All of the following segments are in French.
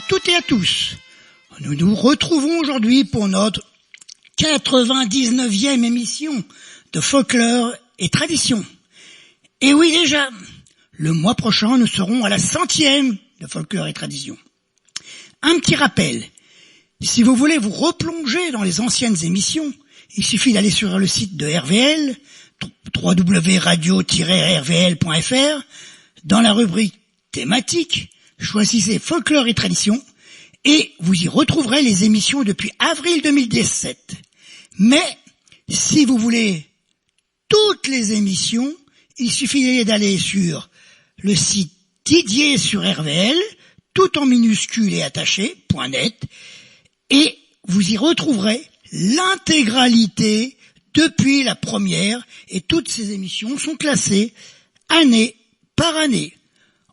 toutes et à tous. Nous nous retrouvons aujourd'hui pour notre 99e émission de folklore et tradition. Et oui déjà, le mois prochain nous serons à la 100e de folklore et tradition. Un petit rappel, si vous voulez vous replonger dans les anciennes émissions, il suffit d'aller sur le site de RVL, www.radio-rvl.fr, dans la rubrique thématique, choisissez folklore et tradition, et vous y retrouverez les émissions depuis avril 2017. Mais, si vous voulez toutes les émissions, il suffit d'aller sur le site Didier sur RVL, tout en minuscule et attaché, .net, et vous y retrouverez l'intégralité depuis la première, et toutes ces émissions sont classées année par année.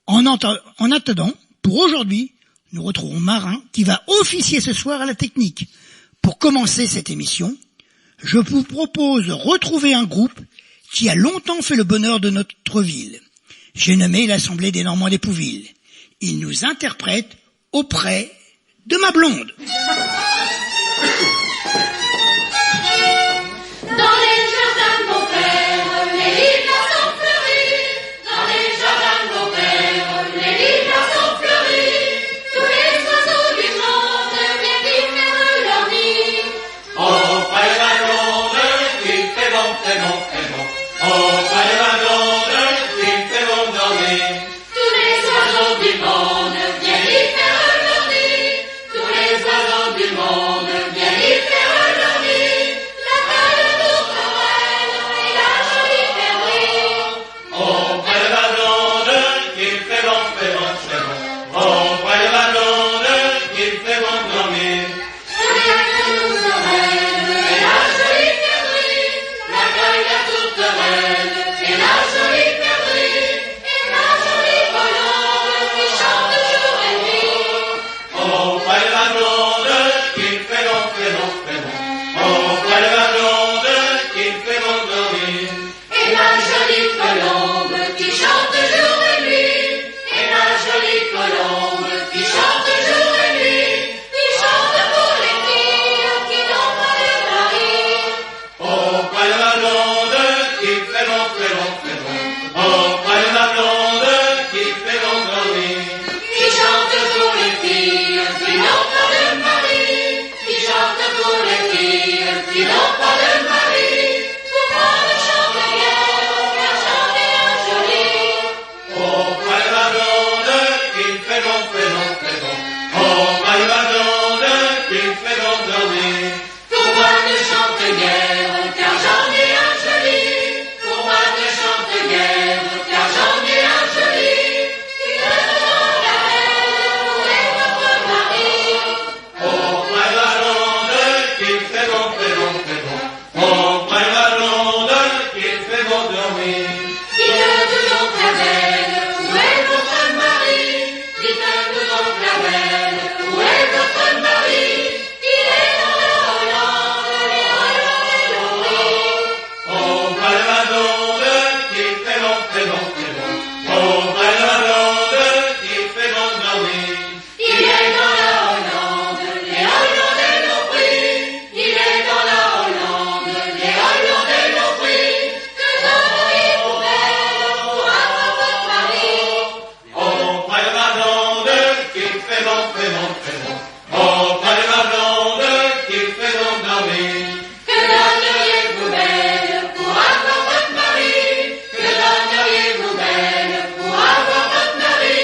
En attendant, pour aujourd'hui, nous retrouvons Marin qui va officier ce soir à la technique. Pour commencer cette émission, je vous propose de retrouver un groupe qui a longtemps fait le bonheur de notre ville. J'ai nommé l'Assemblée des Normands d'Épouville. Ils nous interprètent auprès de ma blonde. Dans les jardins de mon père, les lilas sont fleuris. Dans les jardins de mon père, les lilas sont fleuris. Tous les oiseaux du monde viennent y faire leur nid. Auprès de la blonde, qu'il fait bon, fait bon, fait bon. Auprès de la blonde, qu'il fait bon dormir. Tous les oiseaux du monde viennent y faire leur nid. Tous les oiseaux du monde viennent y faire leur nid. La belle tourterelle et la jolie perdrix. Auprès de la blonde, qu'il fait bon, fait bon, fait bon. Auprès de la blonde, qu'il fait bon dormir. La gueule de tourterelle et la jolie perdrix. La gueule de tourterelle et la jolie perdrix. Et la jolie colombe qui chante jour et nuit. Auprès de la blonde, qu'il fait bon, fait bon, fait bon. Auprès de la blonde, qu'il fait bon dormir. Et la jolie colombe qui chante jour et nuit. Et la jolie colombe qui chante jour et nuit. Qui chante pour les filles qui n'ont pas de mari. Auprès de la blonde, qu'il fait bon, fait bon, fait bon. Auprès de la blonde, qu'il fait bon dormir. Qui chante pour les filles qui n'ont pas de mari. Qui chante pour les filles qui n'ont pas de mari. Pour moi ne chante guère car j'en ai un joli. Auprès de la blonde, qu'il fait bon, fait bon, fait bon. Auprès de la blonde, qu'il fait bon dormir. Pour moi ne chante guère car j'en ai un joli. Pour moi ne chante guère car j'en ai un joli. Qui demande la reine où est votre mari. Auprès de la blonde, qu'il fait bon, fait bon, fait bon. Auprès de la blonde, qu'il fait bon dormir. Dites-nous donc la belle où est votre mari. Dites-nous donc la belle où est votre mari. Il est dans la Hollande, les Hollandais l'ont pris. Auprès de la blonde, qu'il fait bon, fait bon, fait bon. Auprès de la blonde, qu'il fait bon dormir. Il est dans la Hollande, les Hollandais l'ont pris. Il est dans la Hollande, les Hollandais l'ont pris. Que donneriez-vous belle pour avoir votre mari? Auprès de la blonde, qu'il fait bon, fait bon, fait bon. Auprès de la blonde, qu'il fait bon dormir. Que donneriez-vous belle pour avoir votre mari? Que donneriez-vous belle pour avoir votre mari?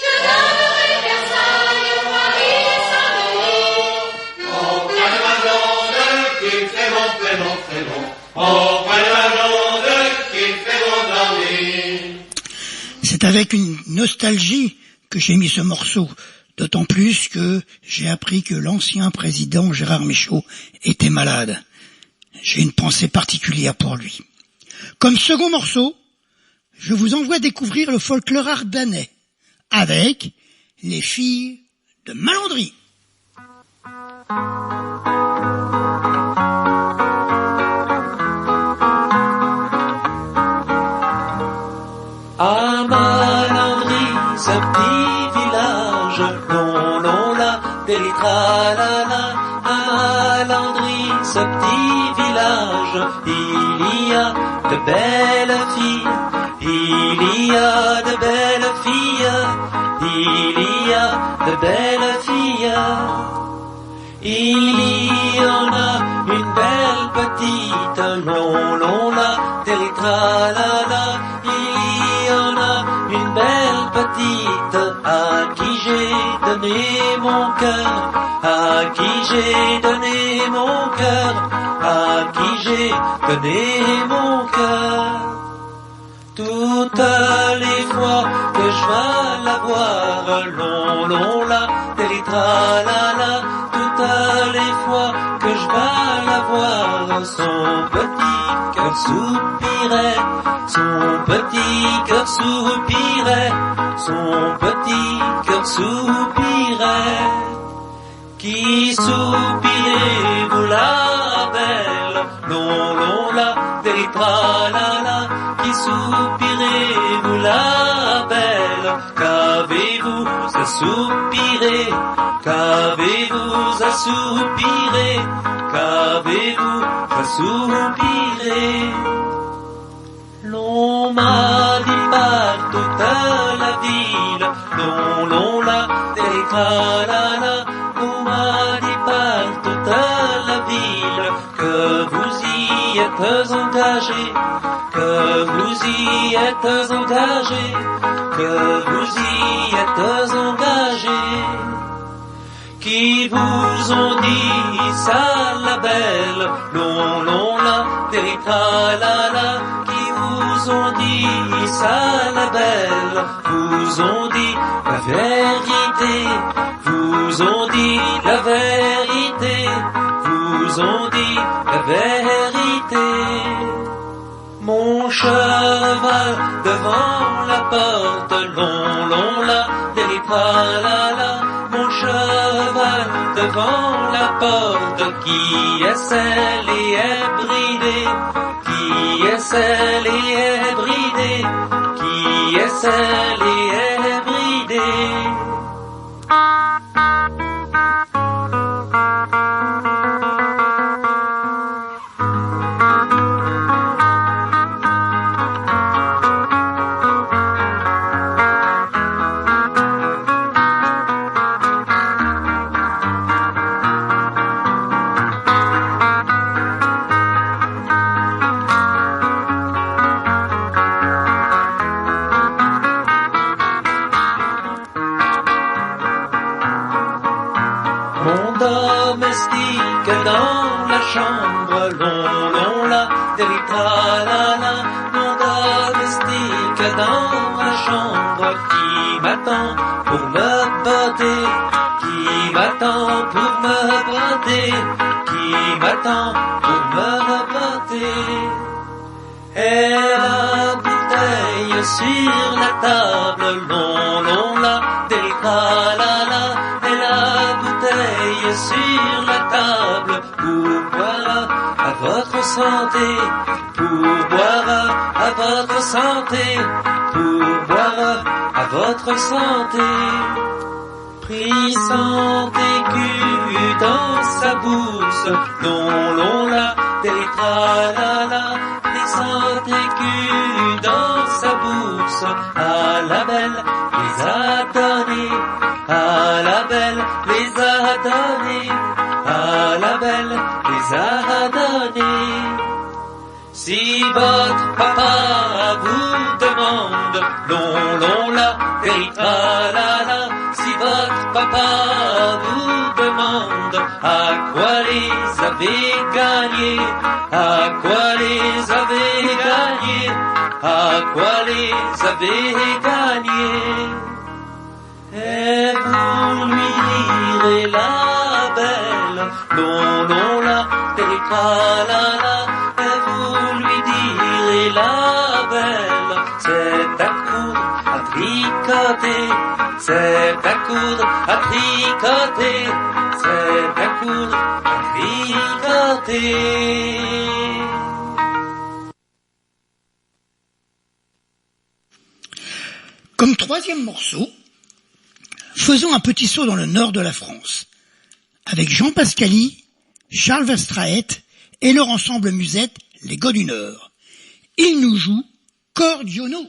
Je donnerai Versailles, Paris et Saint-Denis. Auprès de la blonde, qu'il fait bon, fait bon, fait bon. Auprès de la blonde, qu'il fait bon dormir. C'est avec une nostalgie que j'ai mis ce morceau, d'autant plus que j'ai appris que l'ancien président Gérard Michaud était malade. J'ai une pensée particulière pour lui. Comme second morceau, je vous envoie découvrir le folklore ardennais avec les filles de Malandry. À Malandry, ce petit village dont l'on des tralala, à Malandry, ce petit village, il y a de belles filles, il y a de belles filles, il y a de belles filles. Il y en a une belle petite, long la, télétralala. Il y en a une belle petite, à qui j'ai donné mon cœur, à qui j'ai donné mon cœur, à qui j'ai donné mon cœur. Toutes les fois que je vais la voir, long la, télétralala. Toutes les fois que je vais la voir, son petit cœur soupirait, son petit cœur soupirait, son petit cœur soupirait. Qui soupirez-vous la belle, long la, télétralala. Qui soupirez-vous la belle, qu'avez-vous à soupirer, qu'avez-vous à soupirer, qu'avez-vous à soupirer. L'on m'a dit par toute la ville, long la, télétralala. On m'a dit par toute la ville que vous y êtes engagés, que vous y êtes engagés, que vous y êtes engagés. Qui vous ont dit ça la belle, long la, télétralala. Qui vous ont dit ça la belle, vous ont dit la vérité, vous ont dit la vérité, vous ont dit la vérité. Mon cheval devant la porte, long la, télétralala. Mon cheval devant la porte, qui est selle et est bridé, qui est selle et est bridé, qui est selle et est bridé. Domestique dans la chambre, long la, télétralala. Mon domestique dans la chambre, qui m'attend pour me botter, qui m'attend pour me botter, qui m'attend pour me botter. Et la bouteille sur la table, long la, télétralala. Et la bouteille sur la table, pour boire à votre santé, pour boire à votre santé, pour boire à votre santé. Pris 100 écus dans sa bourse, long la, télétralala. Pris 100 écus dans sa bourse, à la belle les a donnés, à la belle les a donnés, à la belle les a donnés. Si votre papa vous demande, long la, télétralala. Si votre papa vous demande à quoi les avez gagnés, à quoi les avez gagnés, à quoi les avez gagnés, et vous lui direz la belle, long la, télétralala. Et vous lui direz la belle, c'est à coudre à tricoter, c'est à coudre à tricoter, c'est à coudre à tricoter. Comme troisième morceau, faisons un petit saut dans le nord de la France. avec Jean Pascali, Charles Verstraet et leur ensemble musette Les Gars du Nord. Ils nous jouent Cordiono.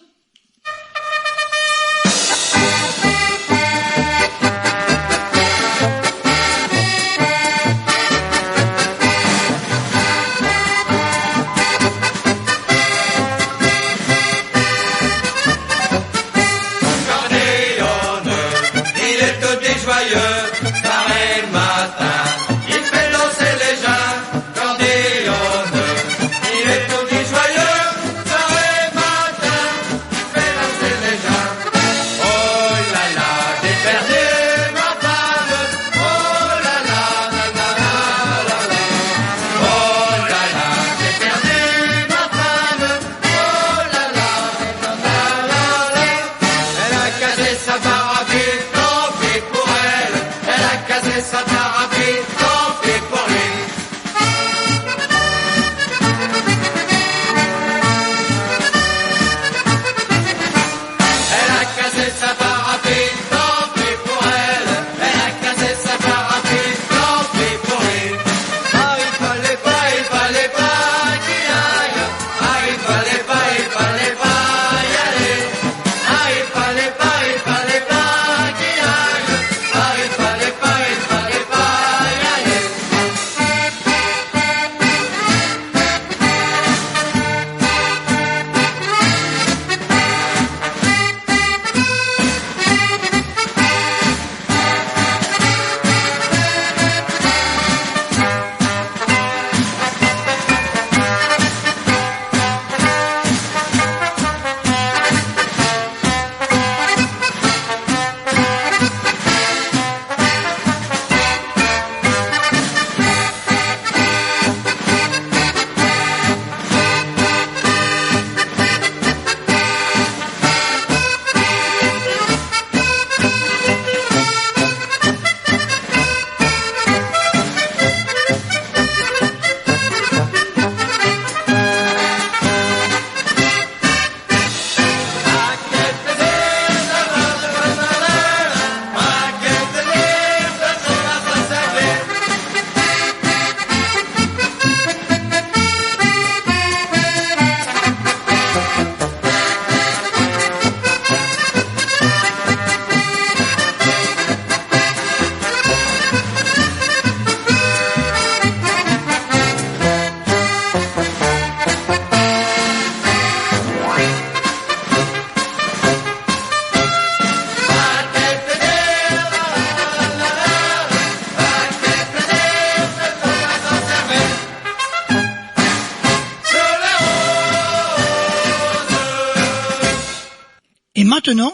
Et maintenant,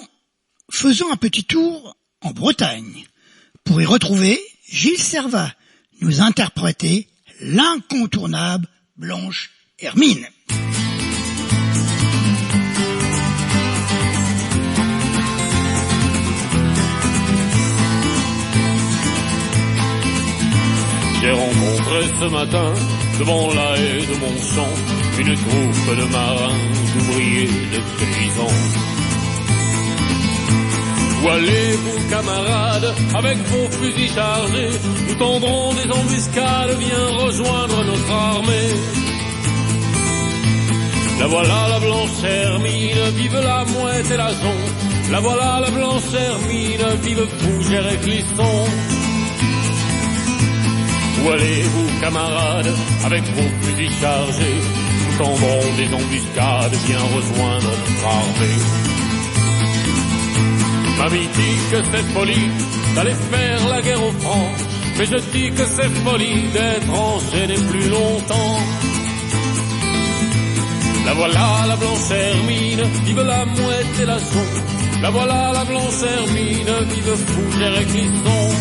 faisons un petit tour en Bretagne pour y retrouver Gilles Servat nous interpréter l'incontournable Blanche Hermine. J'ai rencontré ce matin, devant la haie de mon champ, une troupe de marins, d'ouvriers, de paysans. Où allez-vous, camarades, avec vos fusils chargés? Nous tendrons des embuscades, viens rejoindre notre armée. La voilà la blanche Hermine, vive la mouette et la jonc. La voilà la blanche Hermine, vive Fougère et Clisson. Où allez-vous, camarades, avec vos fusils chargés? Nous tendrons des embuscades, viens rejoindre notre armée. Mamie dit que c'est folie d'aller faire la guerre aux Francs, mais je dis que c'est folie d'être enchaîné plus longtemps. La voilà la blanche Hermine, vive la mouette et la jonc. La voilà la blanche Hermine, vive Fougère et Clisson.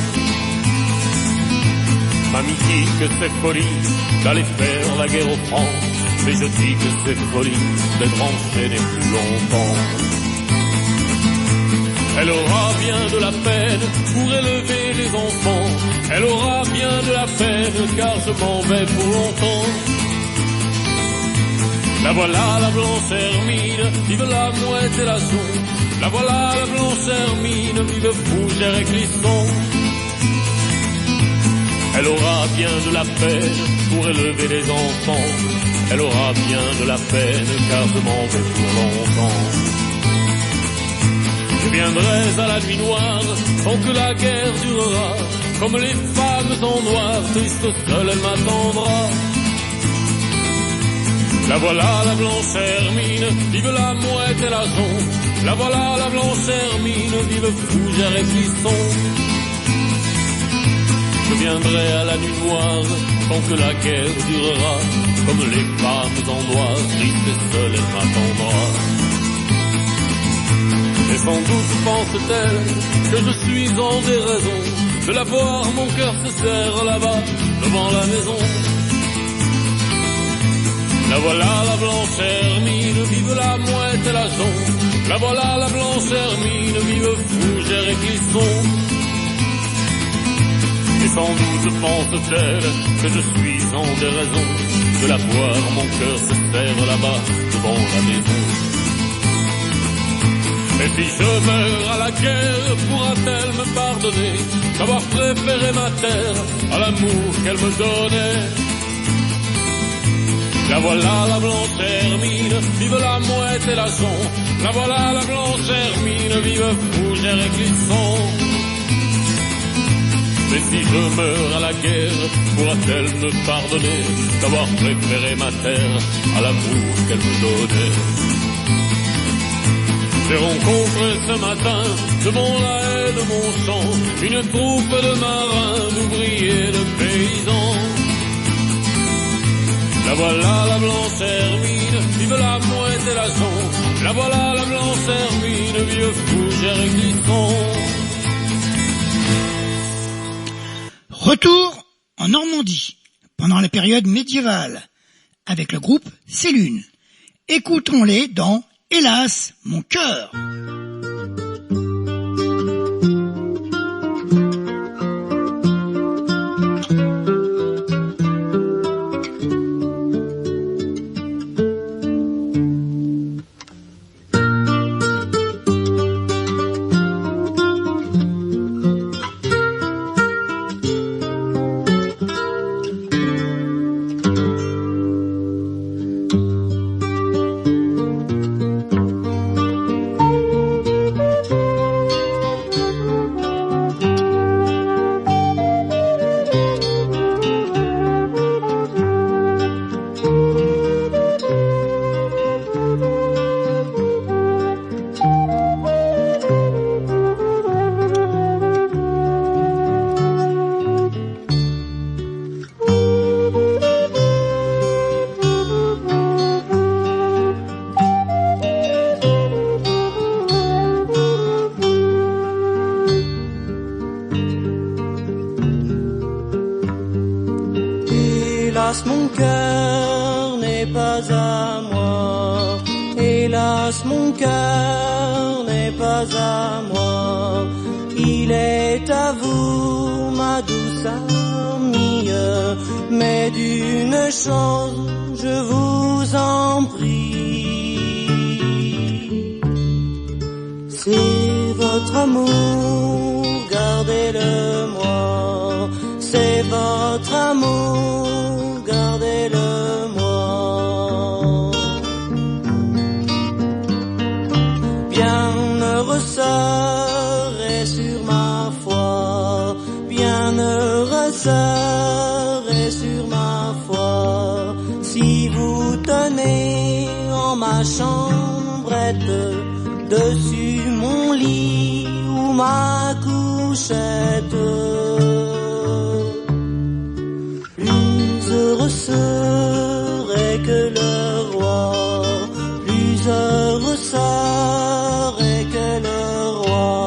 Mamie dit que c'est folie d'aller faire la guerre aux Francs, mais je dis que c'est folie d'être enchaîné plus longtemps. Elle aura bien de la peine pour élever les enfants. Elle aura bien de la peine car je m'en vais pour longtemps. La voilà la blanche Hermine, vive la mouette et la jonc. La voilà la blanche Hermine, vive Fougère et Clisson. Elle aura bien de la peine pour élever les enfants. Elle aura bien de la peine car je m'en vais pour longtemps. Je viendrai à la nuit noire tant que la guerre durera. Comme les femmes en noir, triste seule elle m'attendra. La voilà la blanche hermine, vive la mouette et la jonc. La voilà la blanche hermine, vive fougère et piston. Je viendrai à la nuit noire tant que la guerre durera. Comme les femmes en noir, triste et seule elle m'attendra. Et sans doute pense-t-elle que je suis en déraison de la voir, mon cœur se serre là-bas devant la maison. La voilà la blanche hermine, vive la mouette et la jonc. La voilà la blanche hermine, vive fougère et clisson. Et sans doute pense-t-elle que je suis en déraison de la voir, mon cœur se serre là-bas devant la maison. Et si je meurs à la guerre, pourra-t-elle me pardonner d'avoir préféré ma terre à l'amour qu'elle me donnait? La voilà la blanche hermine, vive la mouette et la jonc. La voilà la blanche hermine, vive fougère et clisson. Mais si je meurs à la guerre, pourra-t-elle me pardonner d'avoir préféré ma terre à l'amour qu'elle me donnait? J'ai rencontré ce matin, devant la haie de mon champ, une troupe de marins, d'ouvriers, de paysans. La voilà la blanche hermine, vive la mouette et la jonc. La voilà la blanche hermine, vive fougère et clisson. Retour en Normandie, pendant la période médiévale, avec le groupe C'est Lune. Écoutons-les dans Hélas, mon cœur. Hélas, mon cœur n'est pas à moi. Hélas, mon cœur n'est pas à moi. Il est à vous, ma douce amie. Mais d'une chose, je vous en prie. C'est votre amour, gardez-le-moi. C'est votre amour, gardez-le-moi. Bienheureux serait sur ma foi, bienheureux serait sur ma foi, si vous tenez en ma chambrette, dessus mon lit ou ma couchette. Plus heureux serait que le roi, plus heureux serait que le roi.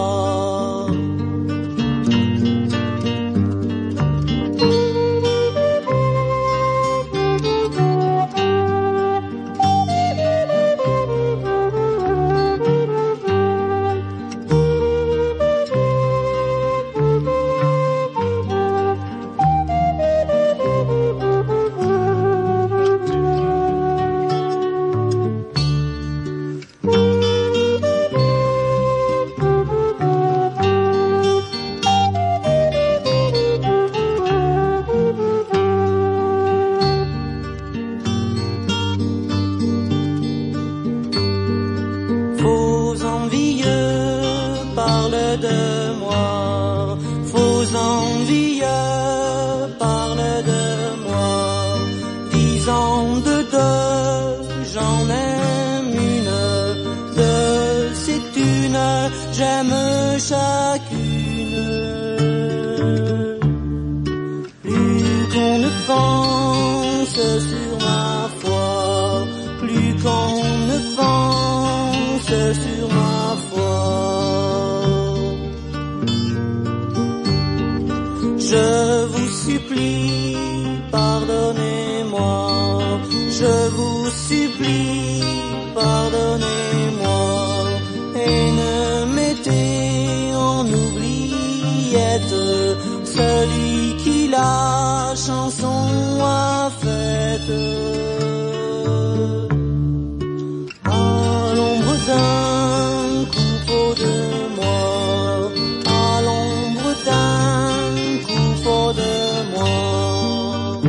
j'en aime une, de ces thunes, j'aime chacune. Plus qu'on ne pense sur ma foi, plus qu'on ne pense sur ma foi. Je vous supplie, pardonnez-moi, je vous supplie, pardonnez-moi, et ne mettez en oubliette celui qui la chanson a faite. À l'ombre d'un coupeau de moi, à l'ombre d'un coupeau de moi.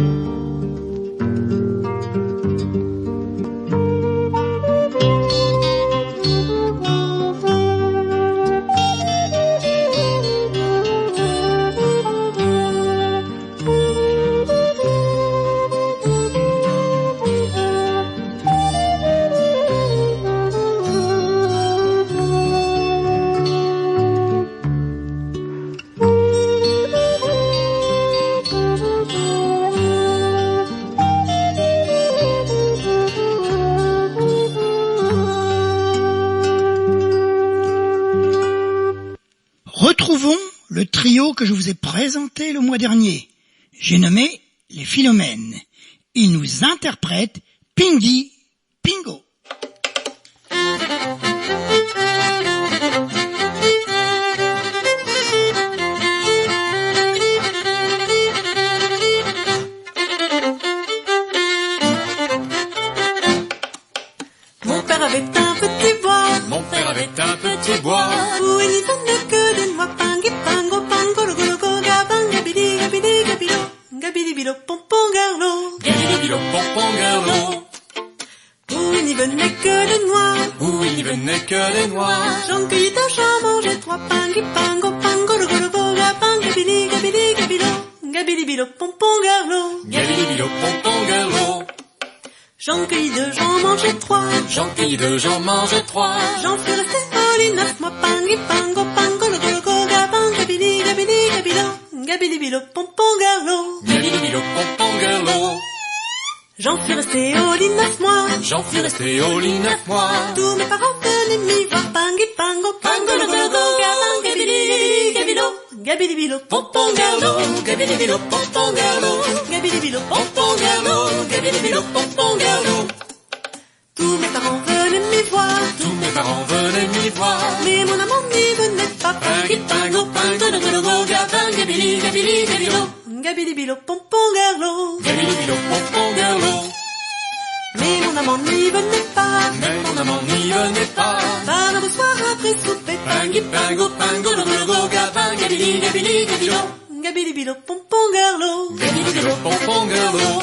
Retrouvons le trio que je vous ai présenté le mois dernier. J'ai nommé les Philomènes. Ils nous interprètent Pingy Pingo. Mon père avait un petit bois, Mon père avait un petit bois où il n'y venait que des noix. Pangi pango pango lo go go gabang gabidi gabidi gabilo gabidi bilo pompon garlo. Gabidi-bilo pompon garlot. Où il n'y venait que des noix, Où il n'y venait que des noix. j'en cueillis deux, j'en mangeais trois. Pangi pango pango lo go go gabang gabidi gabidi gabilo gabidi bilo pompon garlo. Gabidi-bilo pompon garlot. J'en cueillis deux, j'en mangeais trois. J'en cueillis deux, j'en mangeais trois. J'en fus resté au lit 9 mois. Pangi pango pango lo go go gabang gabidi gabidi gabilo gabidi bilo pompon garlo. Gabidi-bilo pompon garlot. J'en fus resté au lit 9 mois. J'en fus resté au lit 9 mois. Tous mes parents venaient m'y voir. Pangi pango pango lo go go gabang gabidi gabilo gabidi bilo pompon garlo. Gabidi-bilo pompon garlot. Gabidi bilo Pompon garlot. Gabidi-bilo pompon garlot. Tous mes parents venaient m'y voir. Tous mes parents venaient m'y voir. Mais mon amant n'y venait pas. Pangi pango pango lo go go gabang gabidi gabidi gabilo. Gabidi bilo pompon garlo. Gabidi-bilo pompon garlot. Mais mon amant n'y venait pas. Mais mon amant n'y venait pas. Par le soir après souper. Pangi pango pango lo go go gabang gabidi gabidi gabilo. Gabidi bilo pompon garlo. Gabidi-bilo pompon garlot.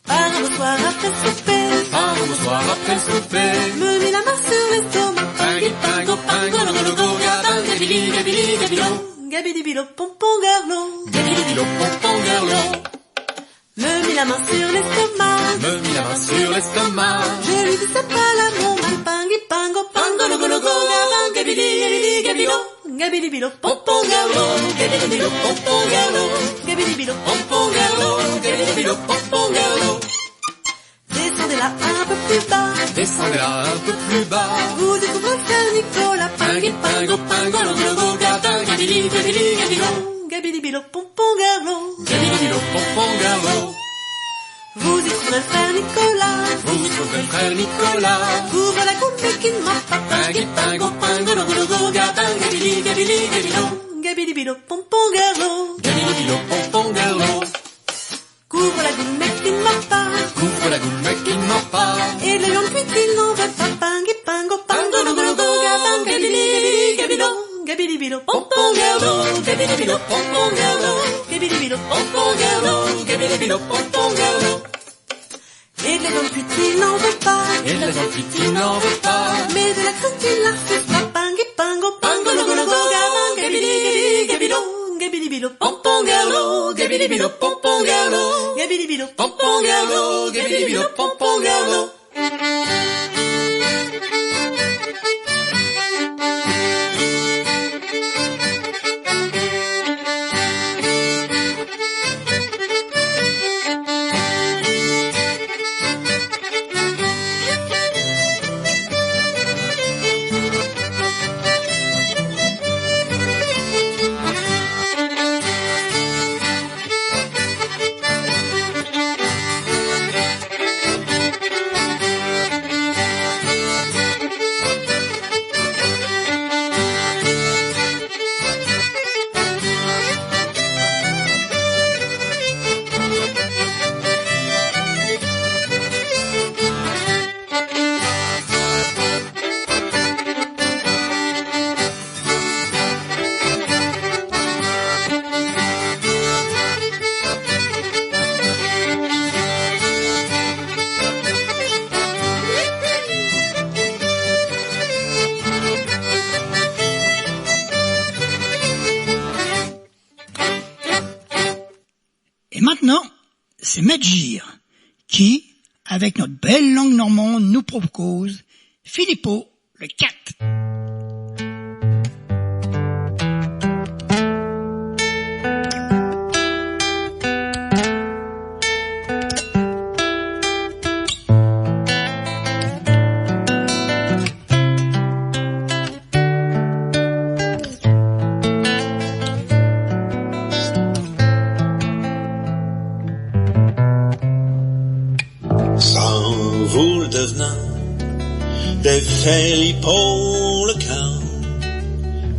Par le soir après souper. Par le soir après le souper. Me mit la main sur l'estomac. Pangi pango pango lo go go gabang gabidi gabidi gabilo. Gabidi bilo pompon garlo. Gabidi-bilo pompon garlot. Me mit la main sur l'estomac. Me mit la main sur l'estomac. Je lui dis c'est pas là mon mal. Pangi pango pango lo go gabang gabidi gabidi gabilo gabidi bilo pompon garlo. Gabidi-bilo pompon garlot. Gabidi bilo Pompon garlot. Gabidi-bilo pompon garlot. descendez là un peu plus bas. Descendez là un peu plus bas. Vous découvrez frère Nicolas. Pangi pango pango lo go gabang gabidi gabidi gabilo. Gabidi bilo pompon garlo. Gabidi-bilo pompon garlot. Vous y trouverez le frère Nicolas. Vous trouverez le frère Nicolas. Couvre la coupe mais qui ne ment pas. Pangi pango pango lo go gabang gabidi gabidi gabilo. Gabidi bilo pompon garlo. Gabidi-bilo pompon garlot. Couvre la goule mais qui ne ment pas. Couvre la goule mais qui ne ment pas. Et le lion cuit il n'en veut pas. Pangi pango pango lo go gabang gabidi gabilo gabidi bilo Pompon garlot. Gabidi-bilo pompon garlot. gabidi bilo Pompon garlot. Gabidi-bilo pompon garlot. Et de la viande cuite il n'en veut pas. Et la viande cuite, il n'en veut pas. Mais de la crème il la refuse pas. Pangi pango pango lo go gabang gabidi gabilo gabidi bilo Pompon garlot. Gabidi-bilo pompon garlot. gabidi bilo Pompon garlot. Gabidi-bilo pompon garlot. maintenant, c'est Medjir qui, avec notre belle langue normande, nous propose Philippot le 4. Des Philippot le camp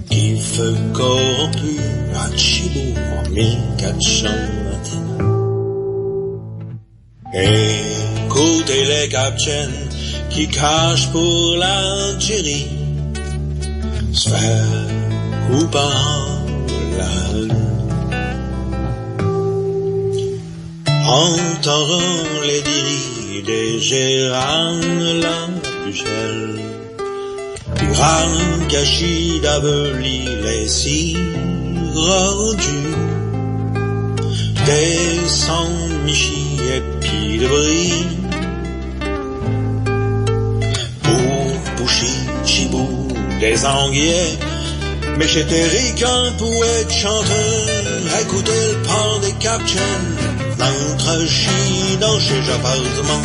qui fut corrompu à Chibou en 1421. Écoutez les capitaines qui cachent pour l'Algérie, se faire couper la lune. Entendront les dires des Gérard la Puchelle, du grand gâchis d'Avely, les six rendus, des Saint-Michy et puis de Brie, pour Bouchy, Chibou, des Anguillais, mais j'étais ricain, poète, chanteur, écoutez le pan des capitaines, entre chi dans chez appartement,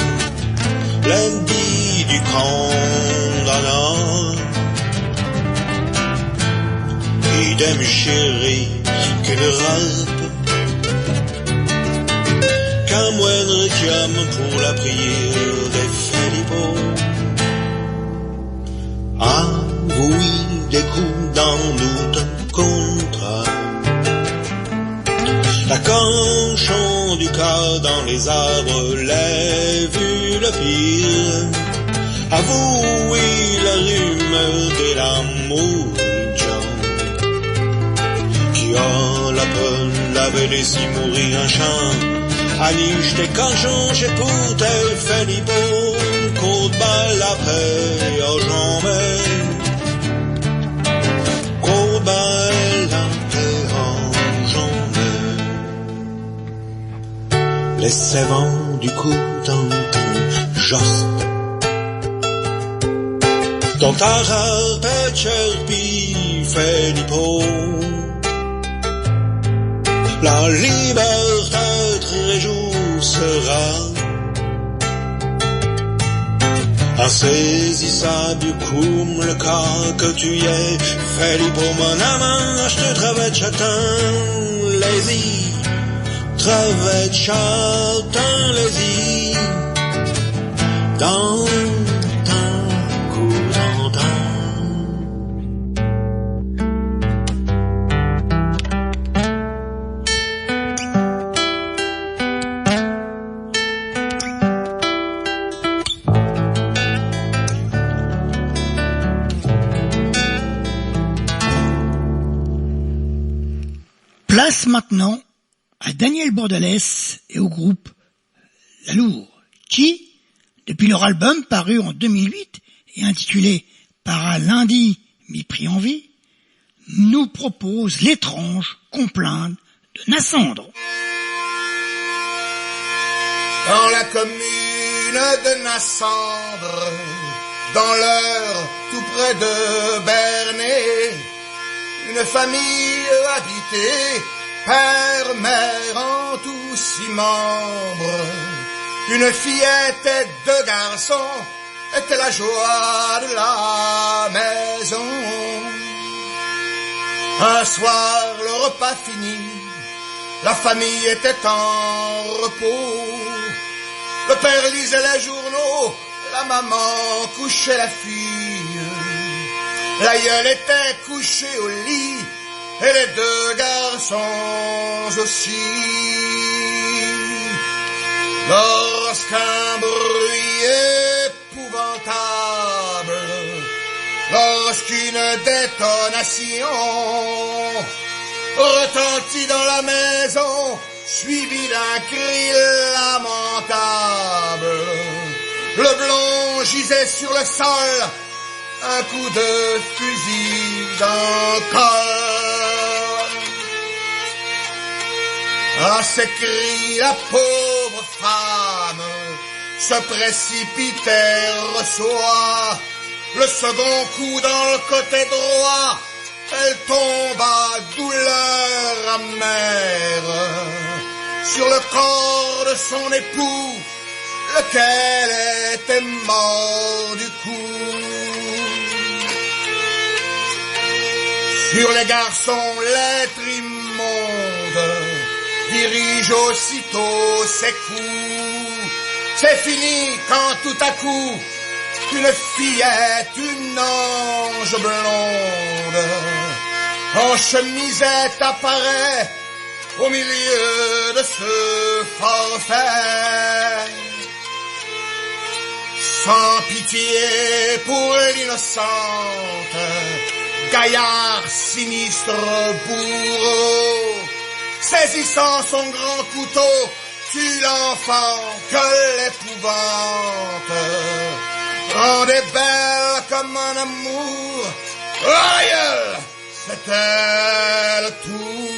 lundi du condamnant. Idem chéri que le rap, qu'un moine réclame pour la prière des Philippot. Ah oui, des coups dans nous contrat. La canchon du cas dans les arbres, l'ai vu le pire. À vous, oui, la rumeur de l'amour, qui a la peine, l'avait laissé mourir un chant. Aniche des canchons, j'ai pour tes Philippot, côte balle après, aux jambes. Côte balle après, aux jambes. Les sévents du coup dans ton jost. Ton tara Petcherpi Philippot. La liberté très jour sera insaisissable comme le cas que tu es. Philippot mon amant, je te travaille châtain, les travaille châtain, les dans Place maintenant à Daniel Bordelès et au groupe La Lourde, qui, depuis leur album paru en 2008 et intitulé Par un lundi m'y pris en vie, nous propose l'étrange complainte de Nassandre. Dans la commune de Nassandre, dans l'Eure, tout près de Bernay, une famille habitée, père, mère, en tous 6 membres. Une fillette et 2 garçons étaient la joie de la maison. Un soir, le repas fini, la famille était en repos. Le père lisait les journaux, la maman couchait la fille. L'aïeul était couché au lit, et les 2 garçons aussi. Lorsqu'un bruit épouvantable, lorsqu'une détonation retentit dans la maison, suivi d'un cri lamentable, le blond gisait sur le sol, un coup de fusil dans le col. À ces cris, la pauvre femme se précipite et reçoit le second coup dans le côté droit. Elle tombe à douleur amère sur le corps de son époux, lequel était mort du coup. Sur les garçons, l'être immonde dirige aussitôt ses coups. C'est fini quand tout à coup une fillette, une ange blonde en chemisette apparaît au milieu de ce forfait. Sans pitié pour l'innocente, gaillard sinistre bourreau, saisissant son grand couteau, tue l'enfant que l'épouvante rendait belle comme un amour. Aïe, c'était le tout.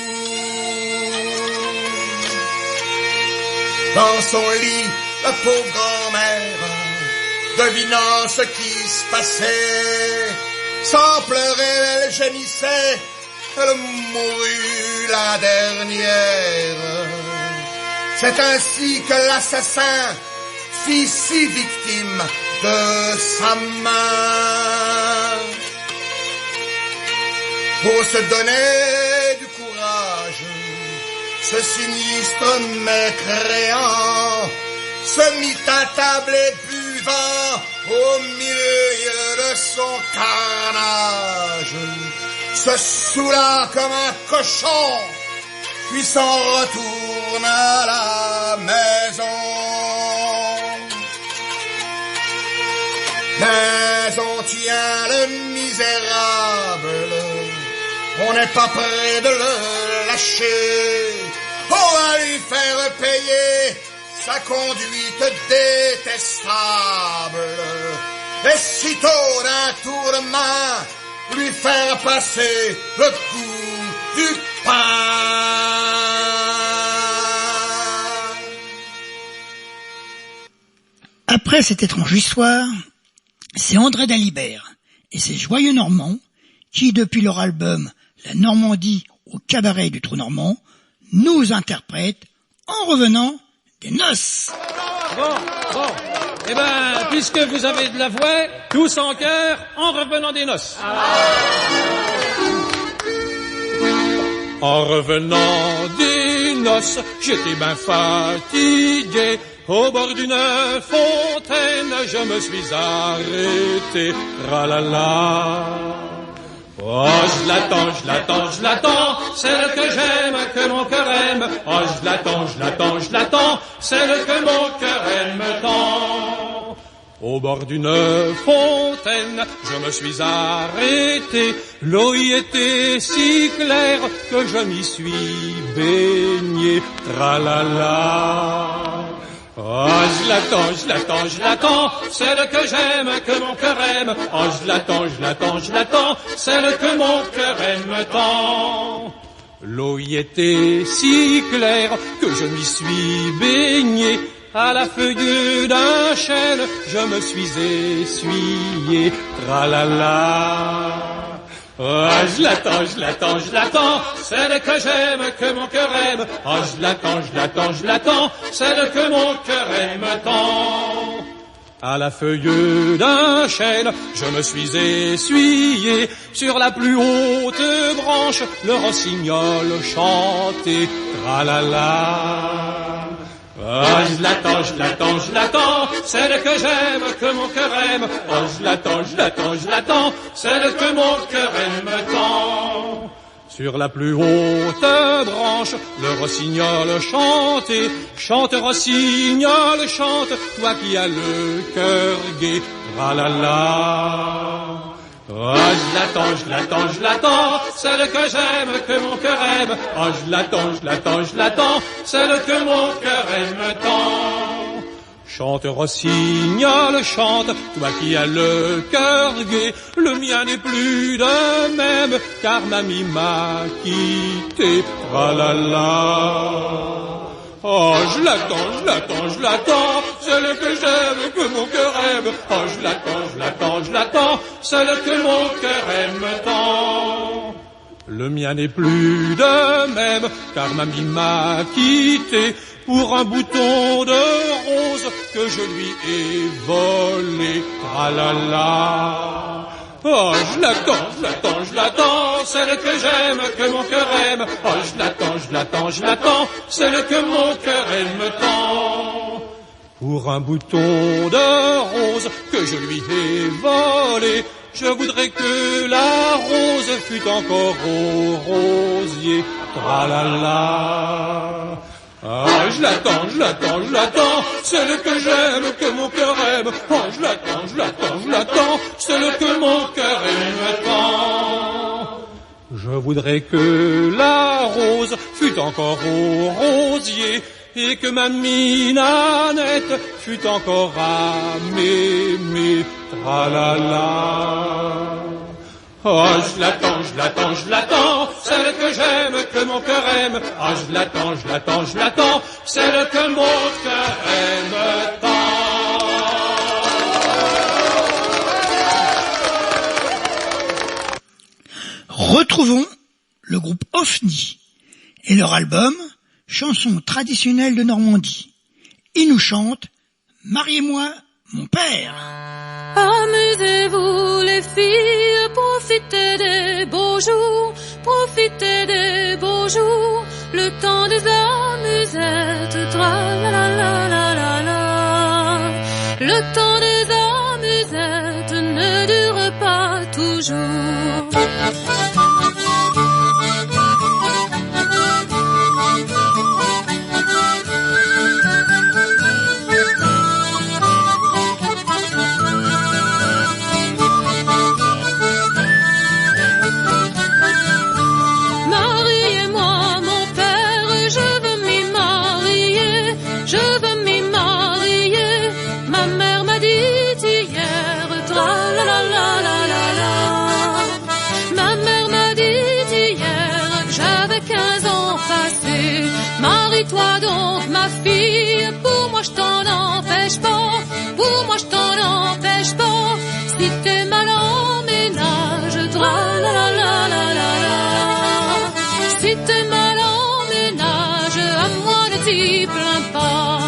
Dans son lit, la pauvre grand-mère, devinant ce qui se passait, sans pleurer, elle gémissait, elle mourut la dernière. C'est ainsi que l'assassin fit 6 victimes de sa main. Pour se donner du courage, ce sinistre mécréant se mit à table et buvant au milieu de son carnage, se saoula comme un cochon, puis s'en retourne à la maison. Mais on tient le misérable, on n'est pas près de le lâcher. On va lui faire payer sa conduite détestable, et sitôt d'un tour de main lui faire passer le goût du pain. Après cette étrange histoire, c'est André Dalibert et ses Joyeux Normands qui, depuis leur album La Normandie au cabaret du Trou Normand, nous interprètent En revenant des noces. Bon. Eh ben, puisque vous avez de la voix, tous en chœur, En revenant des noces. En revenant des noces, j'étais bien fatigué. Au bord d'une fontaine, je me suis arrêté. Tralala. Oh, je l'attends, celle que j'aime, que mon cœur aime. Oh, je l'attends, celle que mon cœur aime tant. Au bord d'une fontaine, je me suis arrêté. L'eau y était si claire que je m'y suis baigné. Tralala. Oh, je l'attends, celle que j'aime, que mon cœur aime. Oh, je l'attends, celle que mon cœur aime tant. L'eau y était si claire que je m'y suis baigné. À la feuille d'un chêne, je me suis essuyé. Tralala. Oh, je l'attends, celle que j'aime, que mon cœur aime. Oh, je l'attends, celle que mon cœur aime tant. À la feuille d'un chêne, je me suis essuyé. Sur la plus haute branche, le rossignol chantait. Tralala. Oh, je l'attends, celle que j'aime, que mon cœur aime. Oh, je l'attends, celle que mon cœur aime tant. Sur la plus haute branche, le rossignol chantait. Chante, rossignol, chante, toi qui as le cœur gai. Tralala. Oh, je l'attends, celle que j'aime, que mon cœur aime. Oh, je l'attends, celle que mon cœur aime tant. Chante rossignol, chante, toi qui as le cœur gai, le mien n'est plus de même, car mamie m'a quitté. Tralala. Oh, je l'attends, je l'attends, je l'attends, celle que j'aime, que mon cœur aime. Oh, je l'attends, je l'attends, je l'attends, celle que mon cœur aime tant. Le mien n'est plus de même, car mamie m'a quitté pour un bouton de rose que je lui ai volé. Tralala. Oh, je l'attends, je l'attends, je l'attends, celle que j'aime, que mon cœur aime. Oh, je l'attends, je l'attends, je l'attends, celle que mon cœur aime tant. Pour un bouton de rose que je lui ai volé, je voudrais que la rose fût encore au rosier. Tralala. Ah, je l'attends, je l'attends, je l'attends, celle que j'aime, que mon cœur aime. Oh, je l'attends, je l'attends, je l'attends, celle que mon cœur aime tant. Je voudrais que la rose fût encore au rosier et que ma minanette fût encore à m'aimer. Tralala. Oh, je l'attends, je l'attends, je l'attends, celle que j'aime, que mon cœur aime. Oh, je l'attends, je l'attends, je l'attends, celle que mon cœur aime tant. Retrouvons le groupe Ofni et leur album Chansons traditionnelles de Normandie. Ils nous chantent Mariez-moi mon père. Amusez-vous les filles, profitez des beaux jours, profitez des beaux jours, le temps des amusettes, tra-la-la-la-la-la. Le temps des amusettes ne dure pas toujours. Marie-toi donc, ma fille, pour moi je t'en empêche pas, pour moi je t'en empêche pas, si t'es mal en ménage, tra-la-la-la-la-la, si t'es mal en ménage, à moi ne t'y plains pas.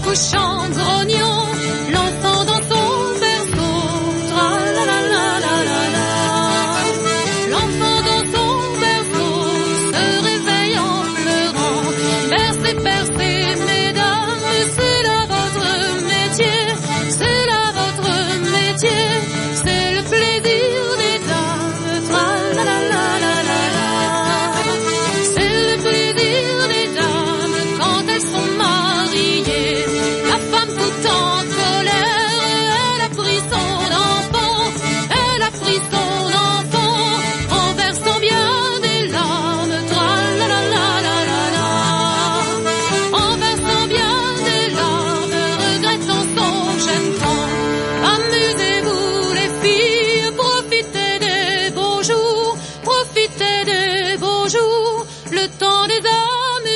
Couchant, grognant, l'enfant dans son berceau, tra-la-la-la-la-la-la. L'enfant dans son berceau se réveille en pleurant. Bercez, bercez, mesdames, c'est là votre métier, c'est là votre métier, c'est le plaisir des dames, tra-la-la-la-la-la-la. C'est le plaisir des dames quand elles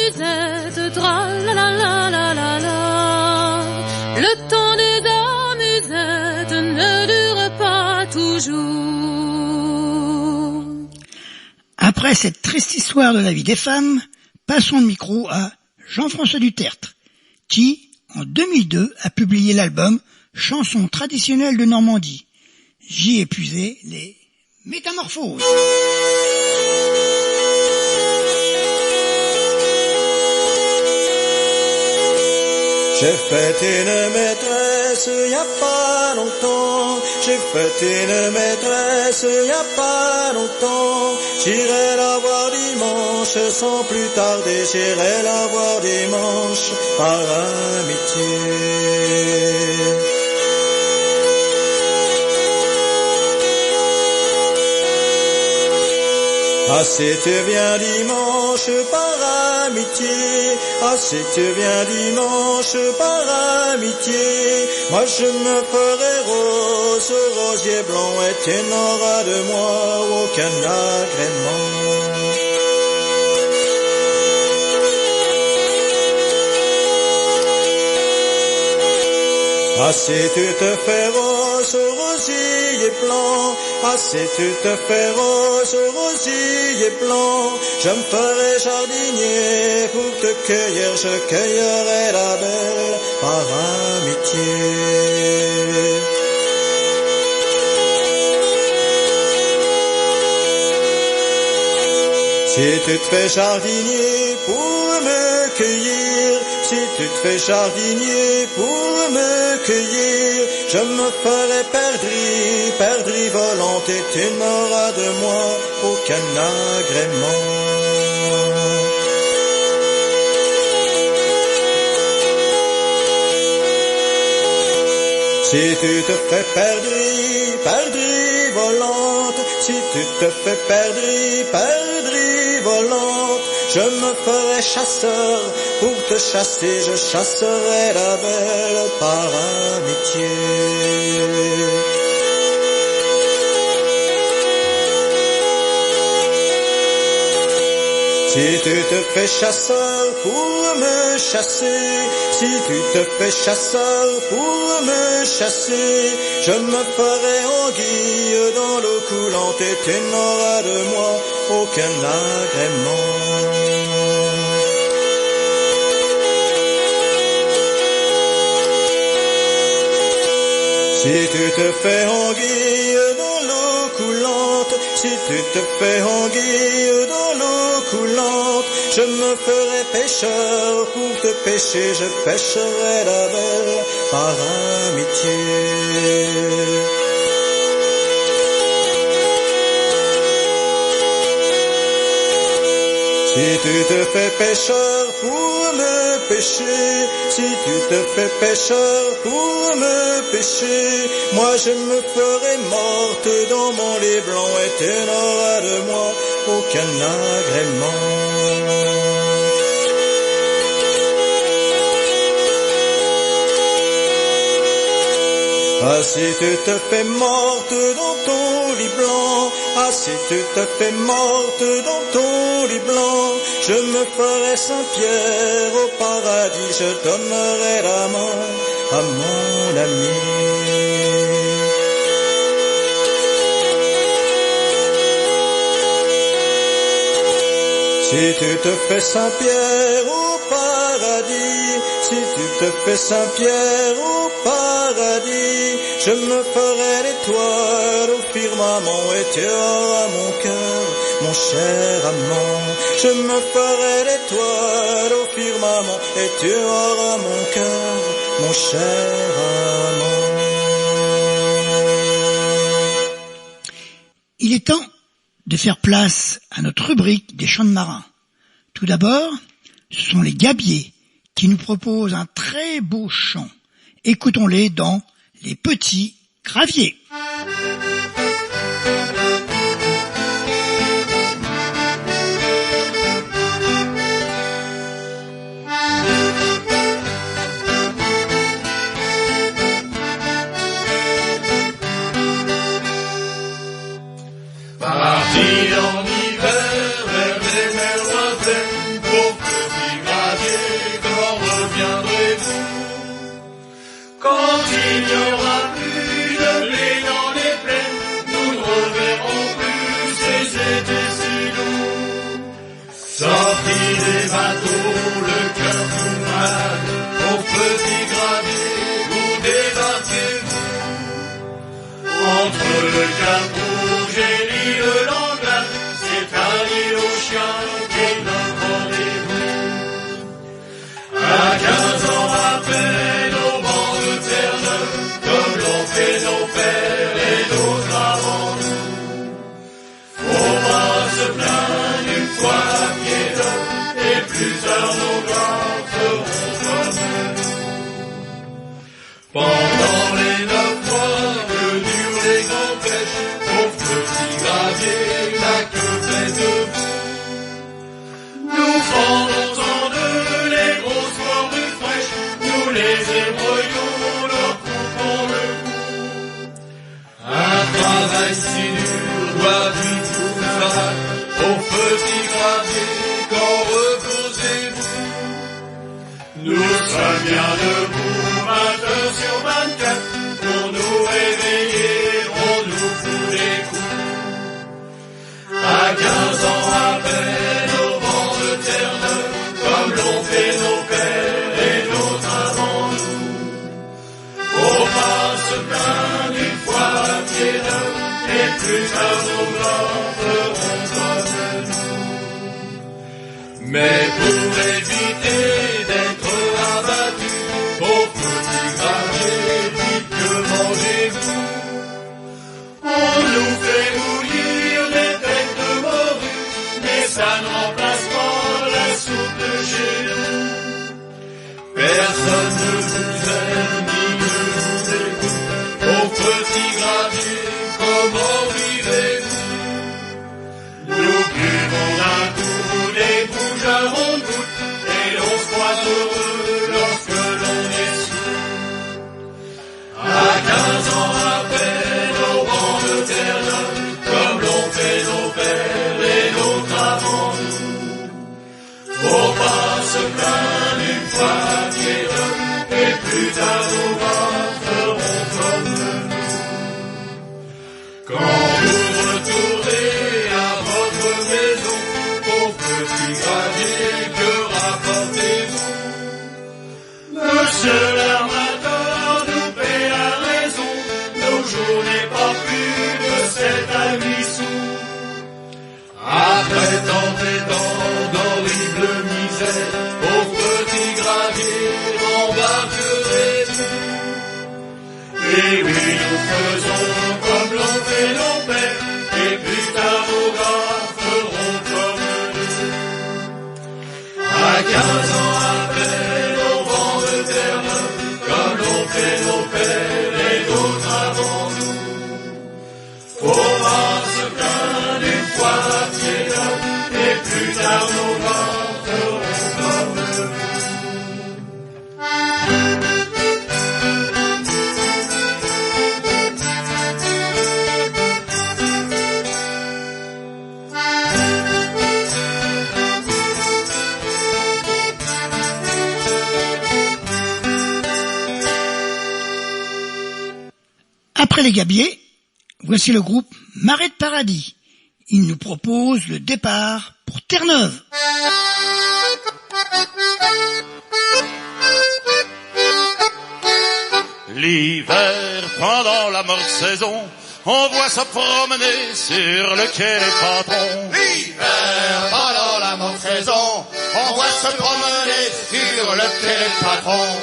amusettes, tra la la la la la la. Le temps des amusettes ne dure pas toujours. Après cette triste histoire de la vie des femmes, passons le micro à Jean-François Dutertre, qui, en 2002, a publié l'album Chansons traditionnelles de Normandie. J'y ai puisé les métamorphoses. J'ai fait une maîtresse y a pas longtemps, j'ai fait une maîtresse y a pas longtemps, j'irai la voir dimanche sans plus tarder, j'irai la voir dimanche par amitié. Ah si tu viens dimanche par amitié, ah si tu viens dimanche par amitié, moi je me ferai rose, rosier blanc et tu n'auras de moi aucun agrément. Ah si tu te fais rose, rosier blanc, ah si tu te fais rose, rosier blanc, je me ferai jardinier pour te cueillir, je cueillerai la belle par amitié. Si tu te fais jardinier pour me cueillir, si tu te fais jardinier pour me cueillir, je me ferai perdrix volante et tu n'auras de moi aucun agrément. Si tu te fais perdrix volante, si tu te fais perdrix volante, je me ferai chasseur pour te chasser, je chasserai la belle par amitié. Si tu te fais chasseur pour me chasser, si tu te fais chasseur pour me chasser, je me ferai anguille dans l'eau coulante et tu n'auras de moi aucun agrément. Si tu te fais anguille dans l'eau coulante, si tu te fais anguille dans l'eau coulante, je me ferai pêcheur pour te pêcher, je pêcherai la belle par amitié. Si tu te fais pêcheur pour me pêcher, si tu te fais pêcheur pour me pêcher, moi je me ferai morte dans mon lit blanc et tu n'auras de moi aucun agrément. Ah si tu te fais morte dans ton lit blanc, ah si tu te fais morte dans ton lit blanc, je me ferai Saint-Pierre au paradis, je donnerai la main à mon ami. Si tu te fais Saint-Pierre au paradis, si tu te fais Saint-Pierre au paradis, je me ferai l'étoile au firmament et tu auras mon cœur, mon cher amant. Je me ferai l'étoile au firmament et tu auras mon cœur, mon cher amant. Il est temps de faire place à notre rubrique des chants de marins. Tout d'abord, ce sont les gabiers qui nous proposent un très beau chant. Écoutons-les dans Les Petits Graviers. Parti en hiver vers les mers lointaines, pour petits des bateaux, le cœur tout malade, au petit gravier, vous débarquez-vous. Entre le Cap Rouge et l'île d'Anglade, c'est un île aux chiens qui est notre rendez-vous. À 15 ans à peine, au banc de Terre-Neuve, comme l'ont fait nos pères et d'autres avant nous. Faut pas se plaindre une fois à pied d'eau, et plusieurs nos grands feront comme nous. Pendant les 9 mois que durent les grandes pêches, pauvre petit gravier, la queue fait de vous. Nous fendons en deux les grosses mordues fraîches, nous les ébroyons, leur coupons le cou. Un travail si dur doit vite vous faire, au petit gravier, quand reposez-vous. Nous sommes bien debout, 20 heures sur 24, pour nous réveiller, on nous fout des coups. À 15 ans à peine, au vent de Terre-Neuve, comme l'ont fait nos pères et d'autres avant nous. Faut pas se plaindre une fois à pied d'œuf, et plus tard nos grands feront comme nous. Mais pour éviter d'être abattu, au petit gravier, dites que mangez-vous. On nous fait bouillir des têtes de morue, mais ça ne remplace pas la soupe de chez nous. Personne ne vous aime ni ne vous écoute, au petit gravier, comment vivez-vous? Nous buvons d'un coup des bouges à ronde goutte, et l'on se croit heureux lorsque l'on est sous. À 15 ans à peine, au banc de Terre-Neuve, comme l'ont fait nos pères et d'autres avant nous. Faut pas se plaindre une fois à pied d'œuf, et plus tard nos grands feront comme nous. Quand vous retournez à votre maison, au petit gravier, que rapportez-vous? Monsieur l'armateur nous paie à raison, nos jours n'est pas plus de 7 à 8 sous. Après tant et tant d'horribles misères, au petit gravier, embarquerez-vous. Et oui, nous faisons comme l'ont fait nos pères, et plus tard nos gars feront comme nous. À 15 ans à peine, au vent de Terre-Neuve, comme l'ont fait nos pères et d'autres avant nous. Faut pas se plaindre une fois à pied d'œuf, et plus tard nos gars feront comme nous. Après les gabiers, voici le groupe Marais de Paradis. Il nous propose le départ pour Terre-Neuve. L'hiver, pendant la morte saison, on voit se promener sur le quai les patrons. L'hiver, pendant la morte saison, on voit se promener sur le quai les patrons.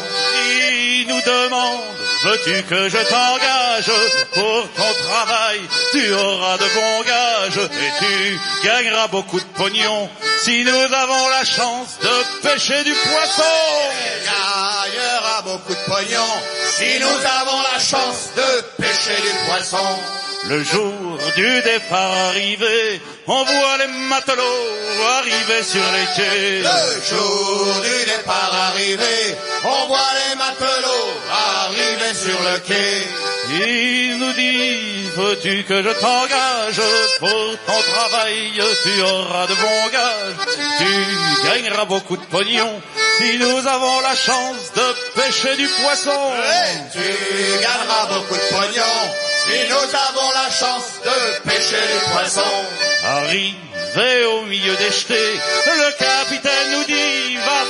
Ils nous demandent, veux-tu que je t'engage? Pour ton travail, tu auras de bons gages et tu gagneras beaucoup de pognon si nous avons la chance de pêcher du poisson. Il gagnera beaucoup de pognon si nous avons la chance de pêcher du poisson. Le jour du départ arrivé, on voit les matelots arriver sur les quais. Le jour du départ arrivé, on voit les matelots arriver sur le quai. Il nous dit, veux-tu que je t'engage? Pour ton travail, tu auras de bons gages. Tu gagneras beaucoup de pognon si nous avons la chance de pêcher du poisson. Et tu gagneras beaucoup de pognon si nous avons la chance de pêcher du poisson. Arrivé au milieu des jetés, le capitaine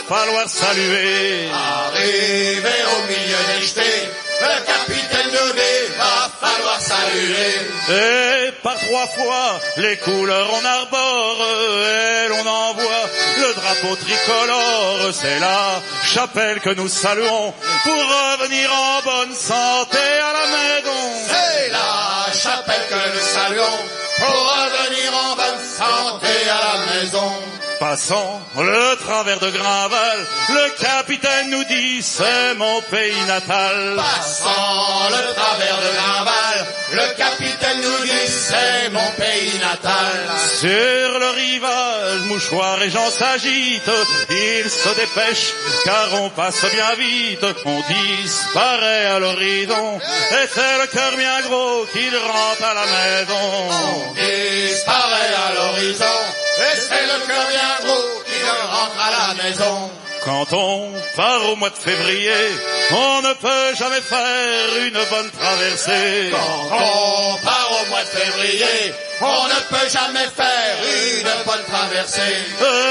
falloir saluer. Arrivé au milieu des jetés, le capitaine nous dit, va falloir saluer. Et par 3 fois, les couleurs on arbore, et l'on envoie le drapeau tricolore. C'est la chapelle que nous saluons pour revenir en bonne santé à la maison. C'est la chapelle que nous saluons pour revenir en bonne santé à la maison. Passant le travers de Grinval, le capitaine nous dit c'est mon pays natal. Passant le travers de Grinval, le capitaine nous dit c'est mon pays natal. Sur le rivage, mouchoirs et gens s'agitent, ils se dépêchent car on passe bien vite. On disparaît à l'horizon et c'est le cœur bien gros qu'il rentre à la maison. On disparaît à l'horizon et c'est le cœur bien gros qui rentre à la maison. Quand on part au mois de février, on ne peut jamais faire une bonne traversée. Quand on part au mois de février, on ne peut jamais faire une bonne traversée.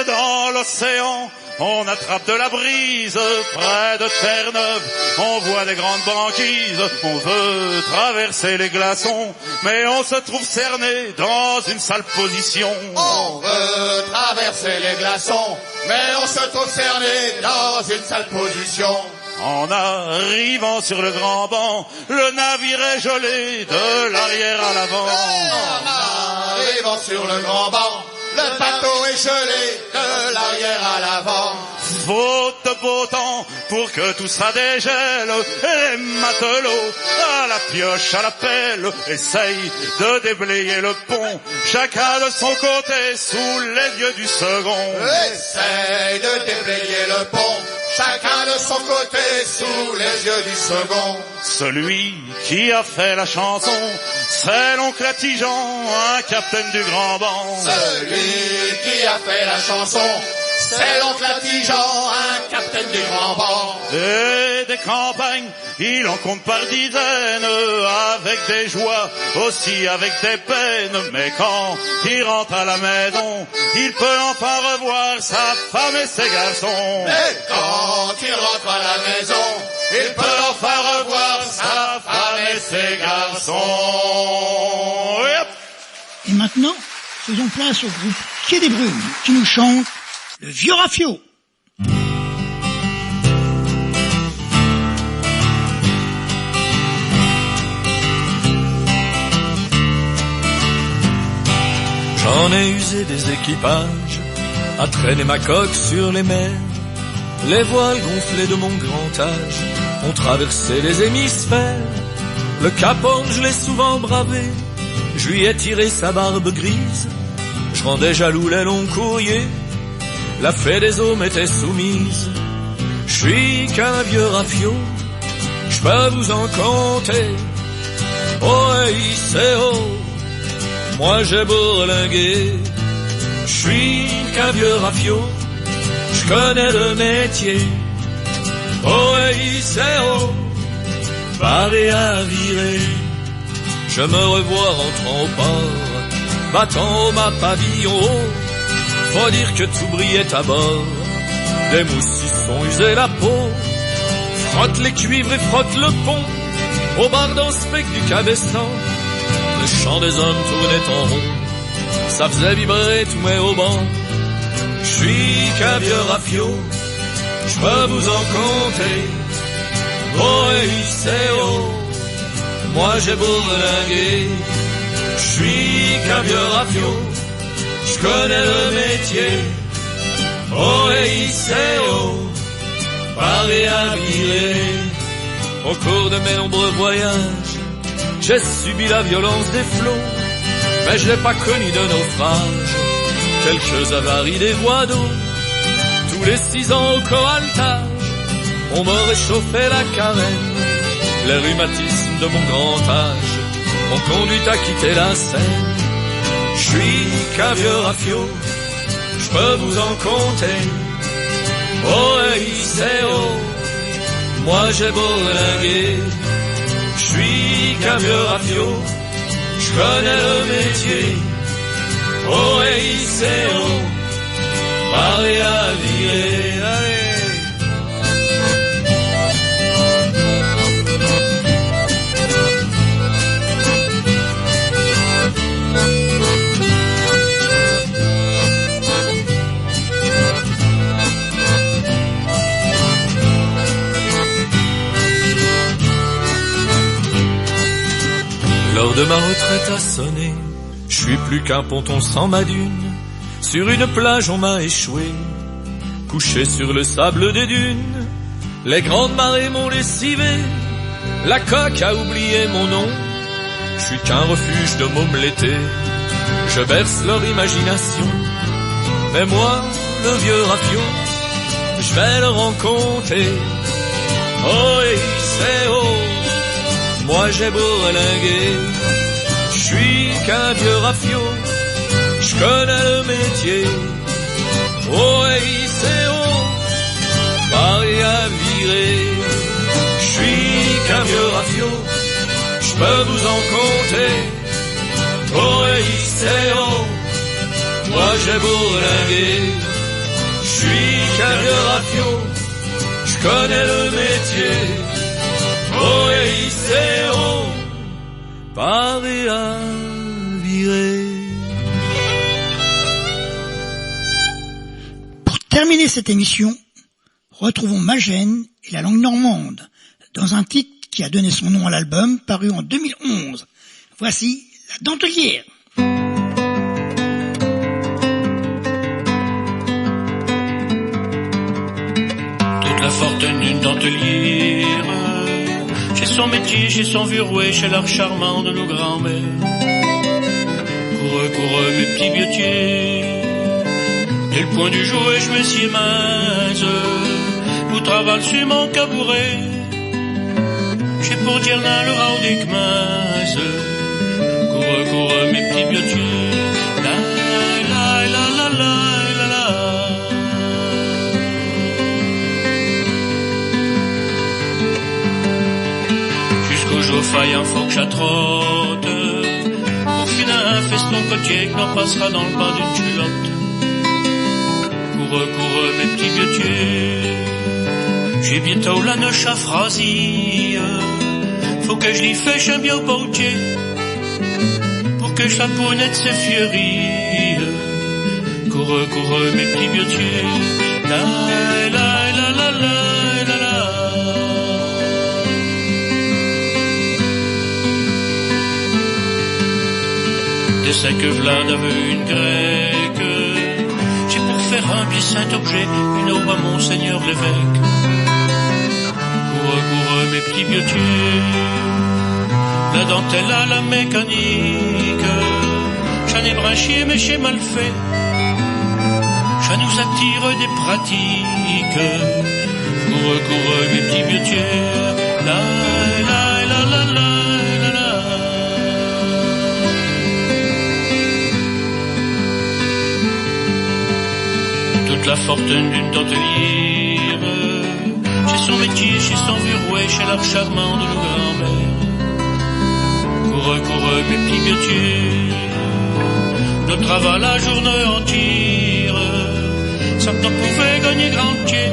Dans l'océan, on attrape de la brise, près de Terre-Neuve, on voit des grandes banquises. On veut traverser les glaçons, mais on se trouve cerné dans une sale position. On veut traverser les glaçons, mais on se trouve cerné dans une sale position. En arrivant sur le grand banc, le navire est gelé de l'arrière à l'avant. En arrivant sur le grand banc, le bateau est gelé de l'arrière à l'avant. Faute de beau temps pour que tout ça dégèle, et les matelots à la pioche, à la pelle, essayent de déblayer le pont, chacun de son côté sous les yeux du second. Essaye de déblayer le pont, chacun de son côté sous les yeux du second. Celui qui a fait la chanson, c'est l'oncle Atijan, un capitaine du grand banc. Celui qui a fait la chanson, c'est l'oncle Atijan, un capitaine du grand banc. Et des campagnes, il en compte par dizaines, avec des joies, aussi avec des peines. Mais quand il rentre à la maison, il peut enfin revoir sa femme et ses garçons. Mais quand il rentre à la maison, il peut enfin revoir sa femme et ses garçons. Et maintenant, faisons place au groupe Quai des Brumes qui nous chante Le Vieux Rafio. J'en ai usé des équipages à traîner ma coque sur les mers. Les voiles gonflées de mon grand âge ont traversé les hémisphères. Le Cap Horn, je l'ai souvent bravé, je lui ai tiré sa barbe grise. Je rendais jaloux les longs courriers, la fée des eaux m'était soumise. Je suis qu'un vieux rafio, je peux vous en compter. Oh, c'est oh, moi j'ai bourlingué. Je suis qu'un vieux rafio, je connais le métier. Oh, c'est oh, barré à virer. Je me revois rentrant au port, battant au mât pavillon haut. Faut dire que tout brillait à bord, des moussissons usaient la peau. Frotte les cuivres et frotte le pont, au bar d'un spec du cabestan. Le chant des hommes tournait en rond, ça faisait vibrer tous mes haubans. Je suis qu'un vieux rafio, je peux vous en compter. Oh, c'est oh, moi j'ai bourlingué. Je suis qu'un vieux rafio, je connais le métier. Oh, c'est oh, paré à virer. Au cours de mes nombreux voyages, j'ai subi la violence des flots, mais je n'ai pas connu de naufrage. Quelques avaries des voies d'eau, tous les 6 ans au coraltage, on me réchauffait la carène. Les rhumatismes de mon grand âge m'ont conduit à quitter la Seine. Je suis qu'un vieux rafio, je peux vous en compter. Oh, c'est oh, moi j'ai bourlingué. Je suis qu'un vieux rafio, je connais le métier. Oh, c'est oh, paré à virer. Allez. L'heure de ma retraite a sonné, je suis plus qu'un ponton sans ma dune. Sur une plage on m'a échoué, couché sur le sable des dunes. Les grandes marées m'ont lessivé, la coque a oublié mon nom. Je suis qu'un refuge de mômes l'été, je berce leur imagination. Mais moi, le vieux rafio, je vais leur en compter. Oh et c'est oh, moi j'ai beau relinguer, je suis qu'un vieux rafio, je connais le métier. Oh et c'est oh, Paris à virer, je suis qu'un vieux rafio, je peux vous en compter. Oh et c'est oh, moi j'ai beau relinguer, je suis qu'un vieux rafio, je connais le métier. Oh et c'est oh, Paris à virer. Pour terminer cette émission, retrouvons Magène et la langue normande dans un titre qui a donné son nom à l'album paru en 2011. Voici La Dentelière. Toute la fortune d'une dentelière, chez son métier, chez son vieux rouet, chez l'art charmant de nos grands-mères. Coureux, coureux, mes petits biotiers, dès le point du jouet, je me suis mince, vous travaille sur mon cabouret, j'ai pour dire là le rao des kmas. Coureux, coureux, mes petits biotiers, la la la la la la la. Jusqu'au jour faillant, faut que j'attrotte, pour finir un feston côtier que l'on passera dans le bas d'une culotte. Coureux, coureux, mes petits biotiers, j'ai bientôt la noche à Phrasie, faut que je l'y fêche un bien au potier, pour que je la pounette ses fieries. Coureux, coureux, mes petits biotiers, la la la la la la la. De sa que v'là avait une grecque, j'ai pour faire un bien saint objet, une aube à Monseigneur l'évêque. Coureux, coureux, mes petits biotiers, la dentelle à la mécanique, j'en ai branché mais j'ai mal fait, ça nous attire des pratiques. Coureux, coureux, mes petits biotiers, la la la la la la la. Toute la fortune d'une dentelière, chez son métier, chez son vieux rouet, chez l'art charmant de nos grands-mères. Coureux, coureux, mes petits biotiers, de travail la journée entière, sans qu'on pouvait gagner grand pied,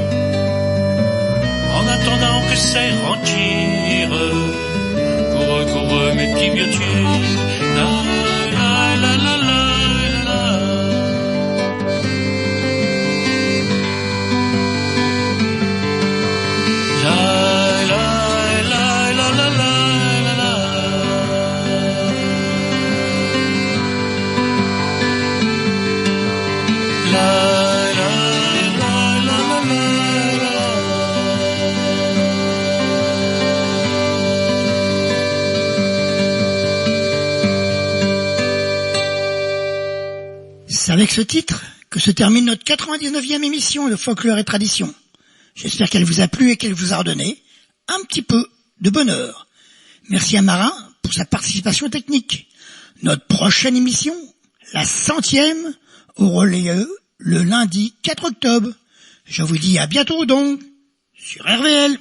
en attendant que c'est rentier. Coureux, coureux, mes petits biotiers, la la la la la la. La la la la la la la. La la la la la la. C'est avec ce titre que se termine notre 99e émission de Folklore et Tradition. J'espère qu'elle vous a plu et qu'elle vous a redonné un petit peu de bonheur. Merci à Marin pour sa participation technique. Notre prochaine émission, la 100e, aura lieu le lundi 4 octobre. Je vous dis à bientôt donc sur RVL.